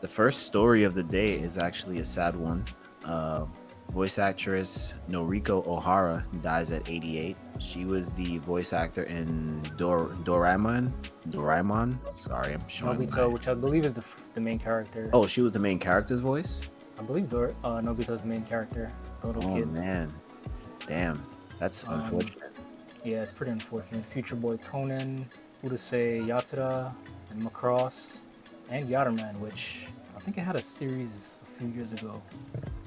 The first story of the day is actually a sad one. Voice actress Noriko Ohara dies at 88. She was the voice actor in Doraemon. Doraemon. Sorry, I'm showing Nobito, which I believe is the main character. Oh, she was the main character's voice? I believe Nobito is the main character. The little kid. Oh, man. Damn. That's unfortunate. Yeah, it's pretty unfortunate. Future Boy Conan, Urusei Yatsura, and Macross, and Yatterman, which I think it had a series a few years ago.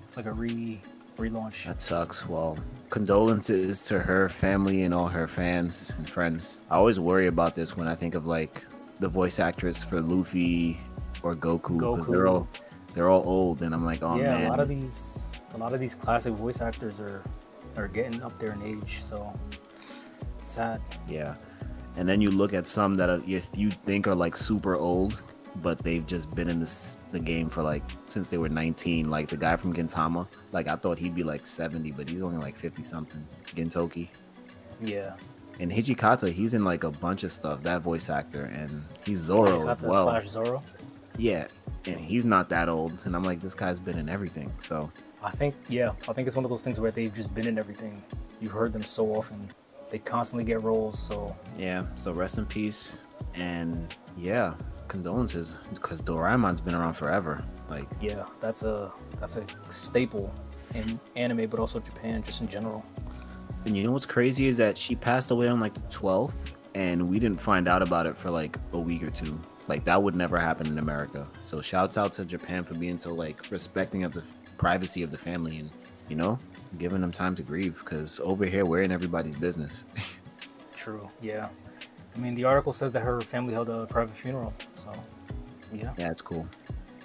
It's like a relaunch. That sucks. Well, condolences to her family and all her fans and friends. I always worry about this when I think of like the voice actress for Luffy or Goku, because they're all old, and I'm like, oh yeah, man. a lot of these classic voice actors are getting up there in age, so it's sad. Yeah, and then you look at some that you think are like super old, but they've just been in the game for like since they were 19. Like the guy from Gintama, like I thought he'd be like 70, but he's only like 50 something. Gintoki. Yeah. And Hijikata, he's in like a bunch of stuff. That voice actor, and he's Zoro as well. Zoro. Yeah, and he's not that old, and I'm like, this guy's been in everything. So I think it's one of those things where they've just been in everything. You've heard them so often. They constantly get roles. So yeah. So rest in peace, and yeah. Condolences, because Doraemon's been around forever. Like, yeah, that's a staple in anime, but also Japan just in general. And you know what's crazy is that she passed away on like the 12th, and we didn't find out about it for like a week or two. Like that would never happen in America. So shouts out to Japan for being so like respecting of the privacy of the family, and you know, giving them time to grieve, because over here we're in everybody's business. True. Yeah. I mean, the article says that her family held a private funeral, so yeah. Yeah, it's cool.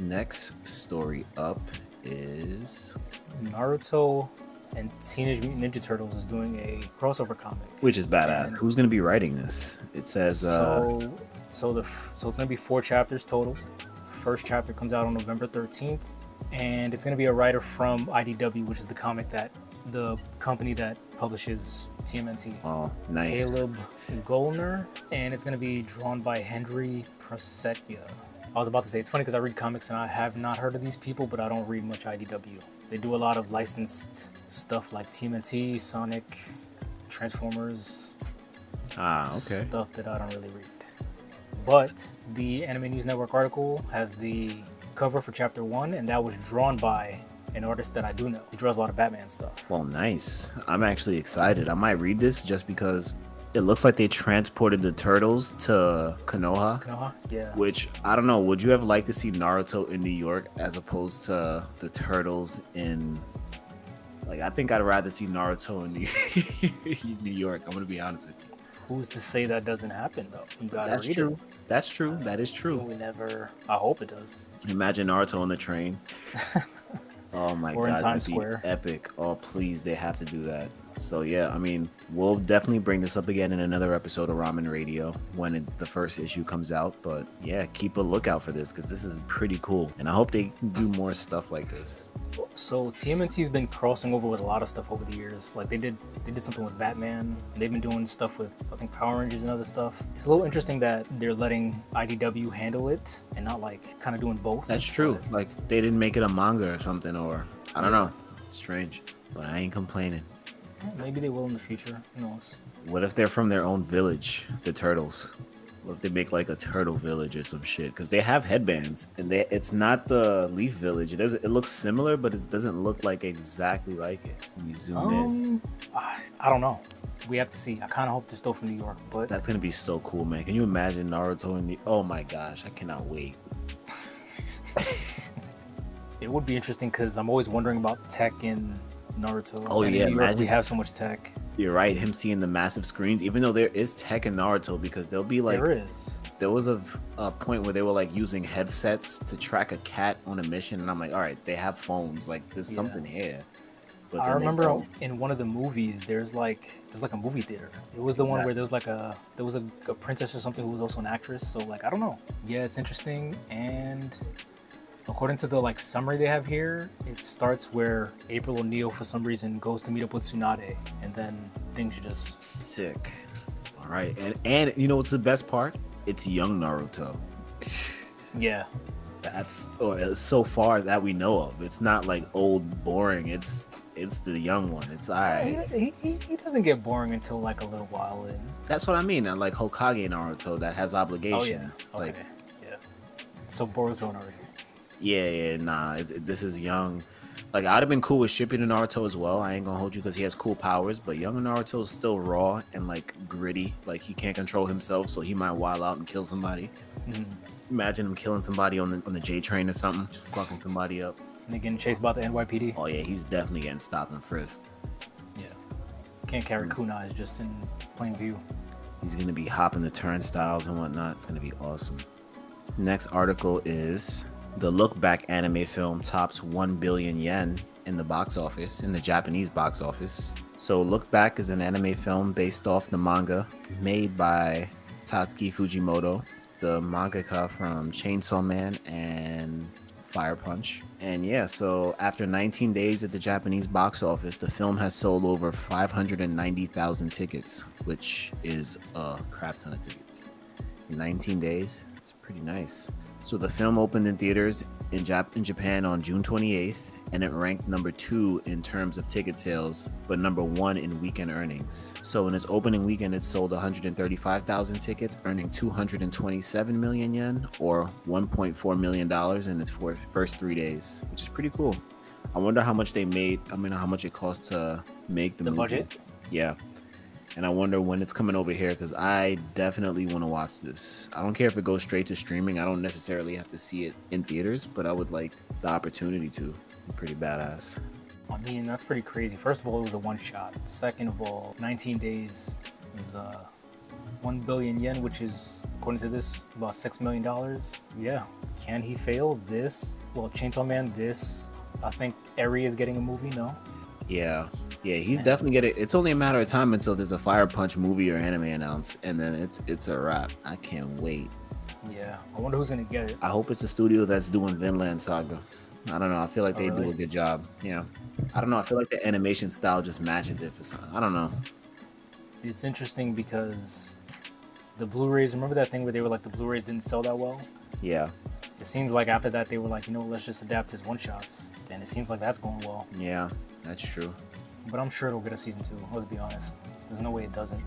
Next story up is Naruto and Teenage Mutant Ninja Turtles is doing a crossover comic, which is badass. Who's gonna be writing this? It says so it's gonna be 4 chapters total. First chapter comes out on November 13th, and it's gonna be a writer from IDW, which is the company that publishes TMNT. Oh, nice. Caleb Golner, and it's going to be drawn by Henry Prasetya. I was about to say, it's funny because I read comics and I have not heard of these people, but I don't read much IDW. They do a lot of licensed stuff like TMNT, Sonic, Transformers. Stuff that I don't really read. But the Anime News Network article has the cover for chapter 1, and that was drawn by an artist that I do know. He draws a lot of Batman stuff. Well, nice. I'm actually excited. I might read this just because it looks like they transported the turtles to Konoha. Konoha, yeah. Which, I don't know, would you have liked to see Naruto in New York as opposed to the turtles in... Like, I think I'd rather see Naruto in New York. I'm going to be honest with you. Who's to say that doesn't happen, though? You gotta That's read true. it. That's true. That is true. I hope it does. Imagine Naruto on the train. Oh my god, in Times Square. Epic. Oh please, they have to do that. So yeah, I mean, we'll definitely bring this up again in another episode of Ramen Radio when the first issue comes out. But yeah, keep a lookout for this because this is pretty cool, and I hope they do more stuff like this. So TMNT's been crossing over with a lot of stuff over the years. Like they did something with Batman, and they've been doing stuff with, I think, Power Rangers and other stuff. It's a little interesting that they're letting IDW handle it and not like kind of doing both. That's true. Like they didn't make it a manga or something, or I don't know. Strange, but I ain't complaining. Maybe they will in the future. Who knows? What if they're from their own village, the turtles? What if they make like a turtle village or some shit? Because they have headbands, and it's not the Leaf Village. It looks similar, but it doesn't look like exactly like it. When you zoom in, I don't know. We have to see. I kind of hope they're still from New York, but that's gonna be so cool, man. Can you imagine Naruto in the? Oh my gosh, I cannot wait. It would be interesting because I'm always wondering about tech in Naruto. Oh yeah, in New York, we have so much tech. You're right. Him seeing the massive screens, even though there is tech in Naruto, because there'll be like there was a point where they were like using headsets to track a cat on a mission, and I'm like, all right, they have phones. Like there's something here. But I remember in one of the movies, there's like a movie theater. It was the one where there was a princess or something who was also an actress. So like I don't know. Yeah, it's interesting. And according to the like summary they have here, it starts where April O'Neil for some reason goes to meet up with Tsunade, and then things are just sick. All right, and you know what's the best part? It's young Naruto. Yeah. That's so far that we know of. It's not like old boring. It's the young one. It's alright. He doesn't get boring until like a little while in. That's what I mean. I like Hokage Naruto that has obligation. Oh yeah. Okay. Like, yeah. So Boruto Naruto. yeah, nah. This is young. Like, I'd have been cool with Shippuden Naruto as well. I ain't gonna hold you because he has cool powers, but young Naruto is still raw and like gritty. Like, he can't control himself, so he might wild out and kill somebody. Imagine him killing somebody on the J train or something, just fucking somebody up. And they getting chased by the NYPD. Oh yeah, he's definitely getting stopped and frisked. Yeah. Can't carry kunais just in plain view. He's gonna be hopping the turnstiles and whatnot. It's gonna be awesome. Next article is the Look Back anime film tops 1 billion yen in the box office, in the Japanese box office. So Look Back is an anime film based off the manga made by Tatsuki Fujimoto, the mangaka from Chainsaw Man and Fire Punch. And yeah, so after 19 days at the Japanese box office, the film has sold over 590,000 tickets, which is a crap ton of tickets. In 19 days, it's pretty nice. So the film opened in theaters in Japan on June 28th, and it ranked number 2 in terms of ticket sales, but number 1 in weekend earnings. So in its opening weekend, it sold 135,000 tickets, earning 227 million yen, or $1.4 million in its first 3 days, which is pretty cool. I wonder how much they made. I mean, how much it cost to make the movie. Budget? Yeah. And I wonder when it's coming over here, because I definitely want to watch this. I don't care if it goes straight to streaming. I don't necessarily have to see it in theaters, but I would like the opportunity to. Pretty badass. I mean, that's pretty crazy. First of all, it was a one-shot. Second of all, 19 days is 1 billion yen, which is, according to this, about $6 million. Yeah. Can he fail this? Well, Chainsaw Man, this. I think Eri is getting a movie, no? Yeah, he's definitely getting. It's only a matter of time until there's a Fire Punch movie or anime announced, and then it's a wrap. I can't wait. Yeah, I wonder who's gonna get it. I hope it's a studio that's doing Vinland Saga. I don't know. I feel like they do a good job. Yeah, I don't know. I feel like the animation style just matches it for some. I don't know. It's interesting because the Blu-rays. Remember that thing where they were like the Blu-rays didn't sell that well? Yeah. It seems like after that they were like, you know, let's just adapt his one-shots, and it seems like that's going well. Yeah, that's true. But I'm sure it'll get a season 2. Let's be honest. There's no way it doesn't.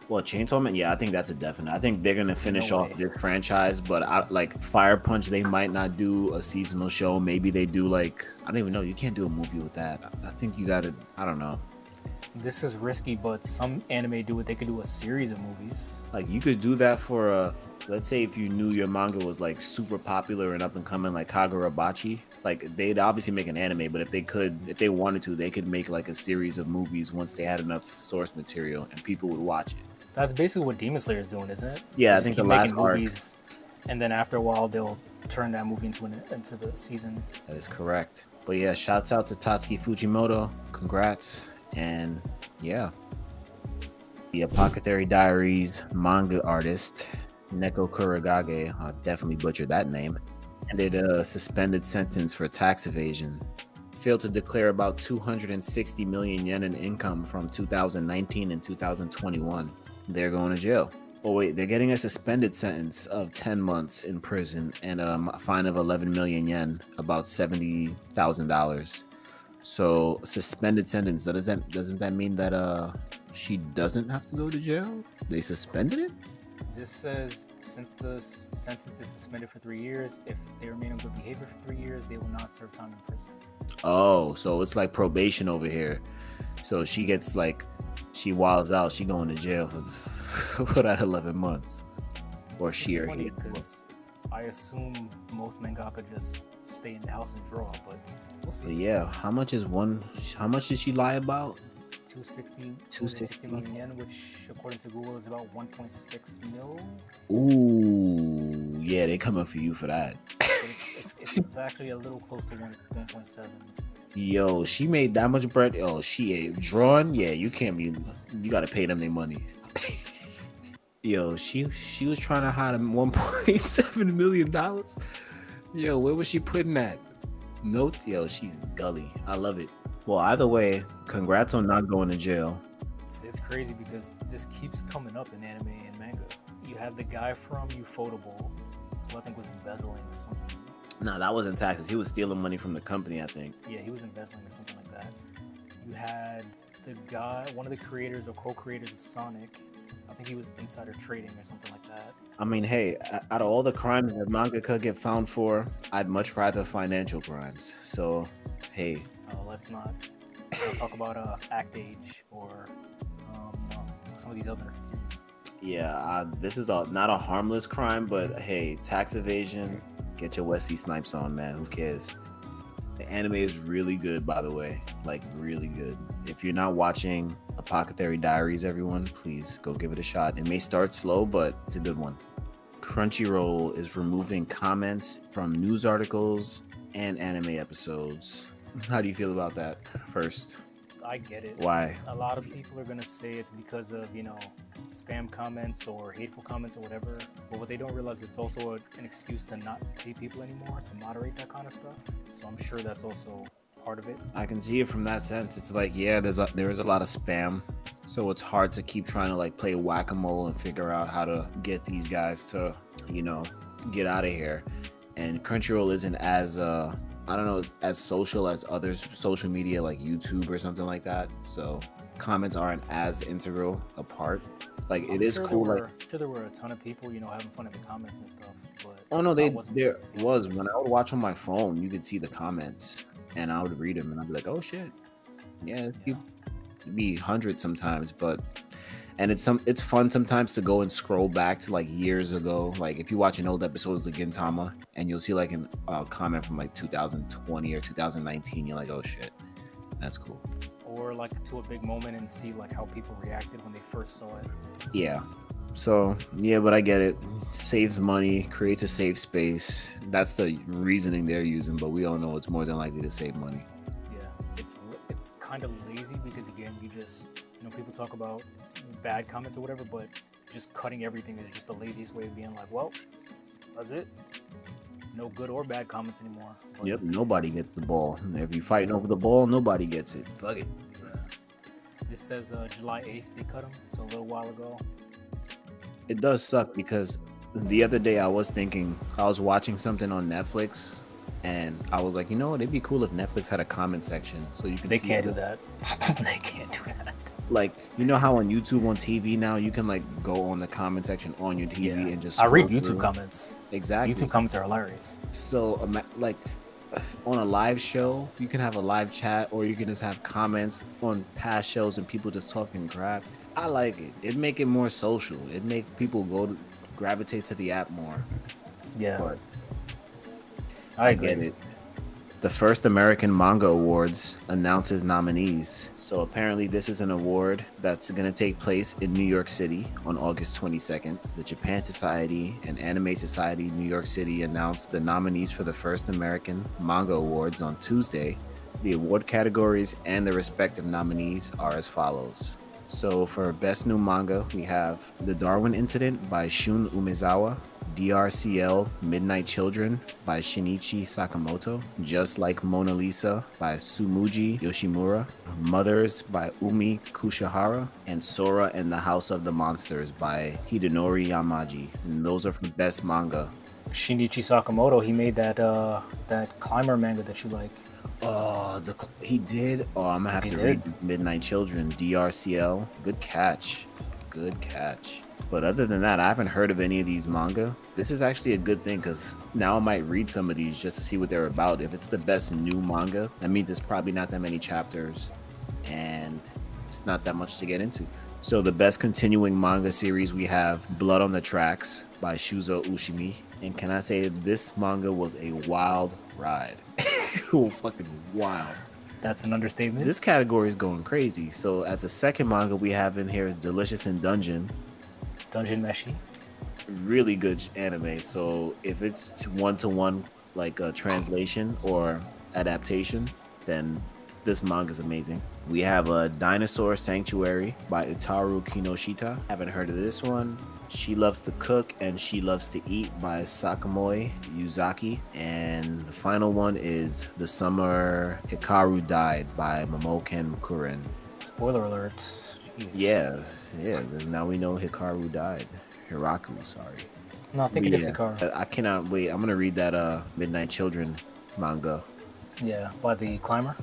Well, Chainsaw Man, yeah, I think that's a definite. I think they're gonna finish off this franchise, but like Fire Punch, they might not do a seasonal show. Maybe they do like, I don't even know. You can't do a movie with that. I think you gotta. I don't know. This is risky, but some anime do it. They could do a series of movies. Like you could do that for a. Let's say if you knew your manga was like super popular and up and coming, like Kagurabachi, like they'd obviously make an anime, but if they wanted to, they could make like a series of movies once they had enough source material and people would watch it. That's basically what Demon Slayer is doing, isn't it? Yeah, I think the last arc. Movies, and then after a while, they'll turn that movie into the season. That is correct. But yeah, shouts out to Tatsuki Fujimoto. Congrats. And yeah. The Apothecary Diaries manga artist, Neko Kurogage, I definitely butchered that name, ended a suspended sentence for tax evasion. Failed to declare about 260 million yen in income from 2019 and 2021. They're going to jail. Oh wait, they're getting a suspended sentence of 10 months in prison and a fine of 11 million yen, about $70,000. So suspended sentence. Doesn't that mean that she doesn't have to go to jail? They suspended it? This says since the sentence is suspended for 3 years, if they remain in good behavior for 3 years, they will not serve time in prison. Oh, so it's like probation over here. So she gets like, she wilds out, she going to jail for that 11 months. Or she or he. Because I assume most mangaka just stay in the house and draw, but we'll see. But yeah, how much did she lie about? 260 million yen, which according to Google is about 1.6 mil. Ooh, yeah, they coming for you for that. It's actually a little close to 1.7. Yo, she made that much bread. Oh, she ate drawn. Yeah, you gotta pay them their money. Yo, she was trying to hide $1.7 million. Yo, where was she putting that? Notes? Yo, she's gully. I love it. Well, either way, congrats on not going to jail. It's crazy because this keeps coming up in anime and manga. You have the guy from Ufotable, who I think was embezzling or something. No, that wasn't taxes. He was stealing money from the company, I think. Yeah, he was embezzling or something like that. You had the guy, one of the creators or co-creators of Sonic. I think he was insider trading or something like that. I mean, hey, out of all the crimes that manga could get found for, I'd much rather financial crimes. So, hey. Oh, let's not talk about Act Age or some of these other series. Yeah, this is not a harmless crime, but hey, tax evasion, get your Wesley Snipes on, man. Who cares? The anime is really good, by the way. Like, really good. If you're not watching Apothecary Diaries, everyone, please go give it a shot. It may start slow, but it's a good one. Crunchyroll is removing comments from news articles and anime episodes. How do you feel about that first? I get it. Why? A lot of people are going to say it's because of, you know, spam comments or hateful comments or whatever. But what they don't realize, it's also an excuse to not pay people anymore, to moderate that kind of stuff. So I'm sure that's also part of it. I can see it from that sense. It's like, yeah, there is a lot of spam. So it's hard to keep trying to like play whack-a-mole and figure out how to get these guys to, you know, get out of here. And Crunchyroll isn't as I don't know, as social as other social media like YouTube or something like that. So comments aren't as integral a part. Like, it is cool. I'm sure there were a ton of people, you know, having fun in the comments and stuff. But oh no, there was. When I would watch on my phone, you could see the comments, and I would read them, and I'd be like, oh shit, yeah. It'd be hundreds sometimes, and it's fun sometimes to go and scroll back to like years ago. Like if you watch an old episode of Gintama and you'll see like a comment from like 2020 or 2019, you're like, oh shit, that's cool. Or like to a big moment and see like how people reacted when they first saw it. Yeah. So yeah, but I get it. Saves money, creates a safe space. That's the reasoning they're using, but we all know it's more than likely to save money. Yeah, it's kind of lazy because again, people talk about bad comments or whatever, but just cutting everything is just the laziest way of being like, well, that's it. No good or bad comments anymore. But yep, nobody gets the ball. If you're fighting over the ball, nobody gets it. Fuck it. This says July 8th they cut him, so a little while ago. It does suck because the other day I was watching something on Netflix, and I was like, you know what, it'd be cool if Netflix had a comment section so you can They can't do that. They can't do that. Like, you know how on YouTube on TV now you can like go on the comment section on your TV and just I read YouTube comments. Exactly. YouTube comments are hilarious. So like on a live show, you can have a live chat, or you can just have comments on past shows and people just talking crap. I like it. It make it more social. It make people gravitate to the app more. Yeah. But I get it. The first American Manga Awards announces nominees. So apparently this is an award that's going to take place in New York City on August 22nd. The Japan Society and Anime Society New York City announced the nominees for the first American Manga Awards on Tuesday. The award categories and the respective nominees are as follows. So for Best New Manga, we have The Darwin Incident by Shun Umezawa, DRCL Midnight Children by Shinichi Sakamoto, Just Like Mona Lisa by Sumuji Yoshimura, Mothers by Umi Kushihara, and Sora and the House of the Monsters by Hidenori Yamaji. And those are for Best Manga. Shinichi Sakamoto, he made that climber manga that you like. Oh, he did? Oh, I'm gonna have to read Midnight Children, DRCL. Good catch. Good catch. But other than that, I haven't heard of any of these manga. This is actually a good thing because now I might read some of these just to see what they're about. If it's the best new manga, that means there's probably not that many chapters and it's not that much to get into. So the best continuing manga series, we have Blood on the Tracks by Shuzo Ushimi. And can I say this manga was a wild ride. Fucking wild. That's an understatement. This category is going crazy. So at the second manga we have in here is Delicious in Dungeon. Dungeon Meshi. Really good anime. So if it's one-to-one like a translation or adaptation, then this manga is amazing. We have a Dinosaur Sanctuary by Utaru Kinoshita. Haven't heard of this one. She Loves to Cook and She Loves to Eat by Sakamoi Yuzaki. And the final one is The Summer Hikaru Died by Momoken Kuren. Spoiler alert. Jeez. Yeah. Now we know Hikaru died. Hiraku, sorry. No, I think it is Hikaru. I cannot wait. I'm gonna read that Midnight Children manga. Yeah, by the Climber.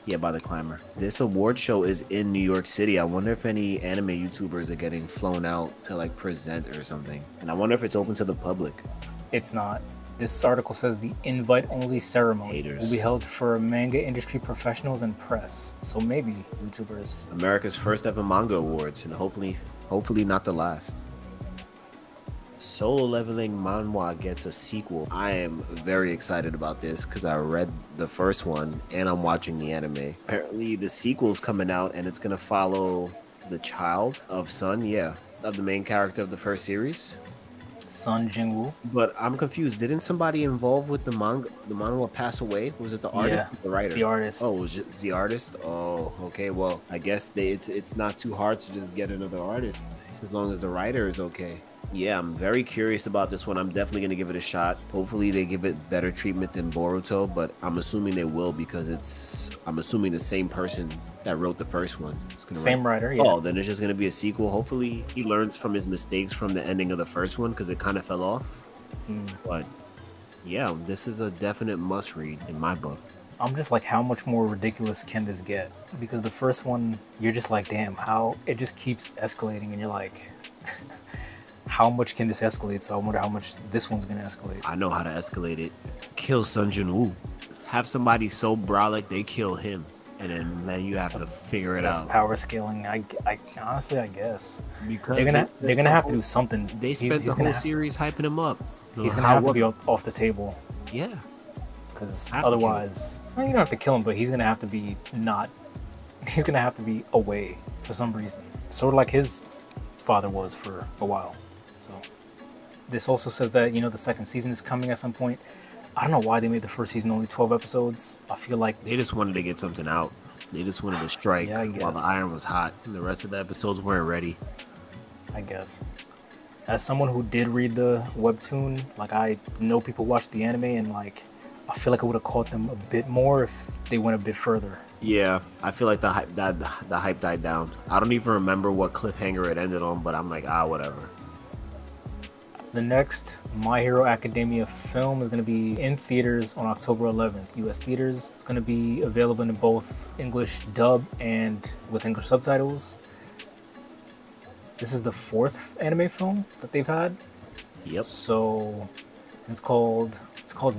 Yeah, by the Climber. This award show is in New York City. I wonder if any anime YouTubers are getting flown out to like present or something. And I wonder if it's open to the public. It's not. This article says the invite-only ceremony will be held for manga industry professionals and press. So maybe YouTubers. America's first ever manga awards, and hopefully not the last. Solo Leveling Manhwa gets a sequel. I am very excited about this because I read the first one and I'm watching the anime. Apparently the sequel's coming out and it's gonna follow the child of Sun, of the main character of the first series. Sun Jingwoo. But I'm confused. Didn't somebody involved with the manhwa pass away? Was it the artist or the writer? The artist. Oh, it was just the artist? Oh, okay. Well, I guess it's not too hard to just get another artist as long as the writer is okay. Yeah, I'm very curious about this one. I'm definitely going to give it a shot. Hopefully they give it better treatment than Boruto, but I'm assuming they will because I'm assuming the same person that wrote the first one. Same writer, yeah. Oh, then it's just going to be a sequel. Hopefully he learns from his mistakes from the ending of the first one because it kind of fell off. But yeah, this is a definite must read in my book. I'm just like, how much more ridiculous can this get? Because the first one, you're just like, damn, how it just keeps escalating and you're like... How much can this escalate? So I wonder how much this one's gonna escalate. I know how to escalate it. Kill Sun Jin-woo. Have somebody so brolic they kill him, and then you have to figure it out. That's power scaling. I honestly, I guess because they're gonna have to do something. They spent the whole series hyping him up. He's gonna have to be off the table. Yeah, because otherwise, well, you don't have to kill him, but he's gonna have to be not. He's gonna have to be away for some reason, sort of like his father was for a while. So this also says that, you know, the second season is coming at some point. I don't know why they made the first season only 12 episodes. I feel like they just wanted to get something out. They just wanted to strike while the iron was hot and the rest of the episodes weren't ready. I guess. As someone who did read the webtoon, like I know people watched the anime and like I feel like I would have caught them a bit more if they went a bit further. Yeah, I feel like the hype died down. I don't even remember what cliffhanger it ended on, but I'm like, whatever. The next My Hero Academia film is going to be in theaters on October 11th, US theaters. It's going to be available in both English dub and with English subtitles. This is the 4th anime film that they've had. Yep. So it's called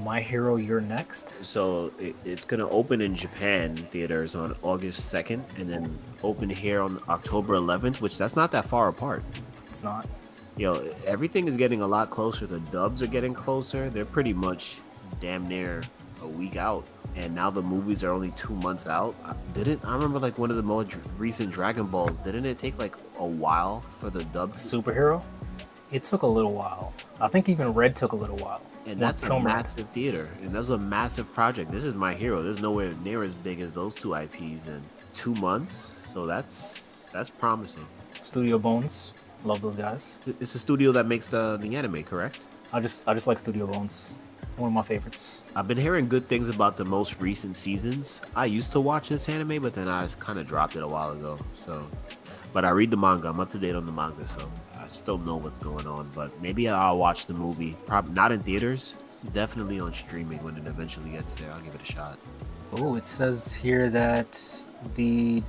My Hero You're Next. So it's going to open in Japan theaters on August 2nd and then open here on October 11th, which that's not that far apart. It's not. Yo, everything is getting a lot closer. The dubs are getting closer. They're pretty much damn near a week out. And now the movies are only 2 months out. I remember like one of the most recent Dragon Balls, didn't it take like a while for the dub? Superhero? It took a little while. I think even Red took a little while. And that's a massive theater. And that's a massive project. This is My Hero. There's nowhere near as big as those two IPs in 2 months. So that's promising. Studio Bones. Love those guys. It's a studio that makes the anime, correct? I just like Studio Bones. One of my favorites. I've been hearing good things about the most recent seasons. I used to watch this anime, but then I kind of dropped it a while ago. So, but I read the manga. I'm up to date on the manga, so I still know what's going on. But maybe I'll watch the movie. Probably not in theaters. Definitely on streaming when it eventually gets there. I'll give it a shot. Oh, it says here that the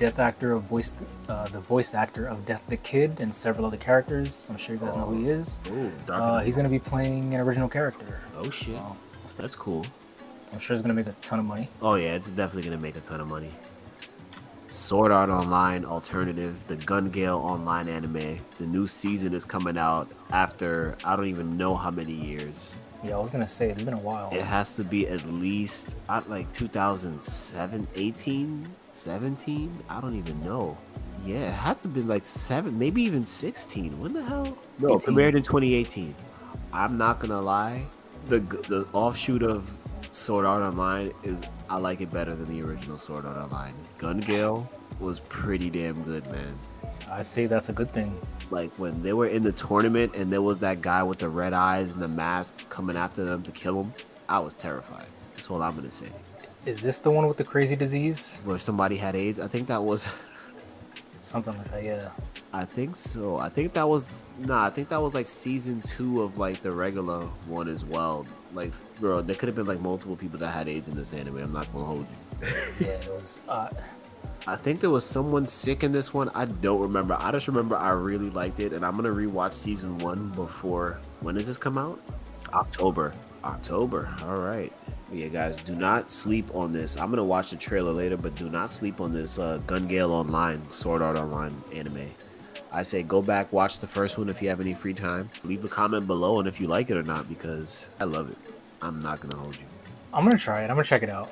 voice actor of Death the Kid and several other characters. I'm sure you guys know who he is. He's gonna be playing an original character. Oh shit, that's cool. I'm sure it's gonna make a ton of money. Oh yeah, it's definitely gonna make a ton of money. Sword Art Online alternative, the Gale online anime. The new season is coming out after I don't even know how many years. Yeah, I was gonna say, it's been a while. It has to be at least like 2007, 18, 17? I don't even know. Yeah, it had to be like 7, maybe even 16. When the hell? No, 18. Premiered in 2018. I'm not gonna lie. The offshoot of Sword Art Online is, I like it better than the original Sword Art Online. Gale was pretty damn good, man. I say that's a good thing. Like when they were in the tournament and there was that guy with the red eyes and the mask coming after them to kill him, I was terrified. That's all I'm gonna say. Is this the one with the crazy disease? Where somebody had AIDS? I think that was... Something like that, yeah. I think so. I think that was I think that was like season 2 of like the regular one as well. Like, bro, there could have been like multiple people that had AIDS in this anime. I'm not gonna hold you. Yeah, it was. I think there was someone sick in this one. I don't remember. I just remember I really liked it, and I'm gonna rewatch season 1 before. When does this come out? October. October. All right. Yeah, guys, do not sleep on this. I'm gonna watch the trailer later, but do not sleep on this Gun Gale Online, Sword Art Online anime. I say go back, watch the first one if you have any free time. Leave a comment below on if you like it or not, because I love it. I'm not gonna hold you. I'm gonna try it. I'm gonna check it out.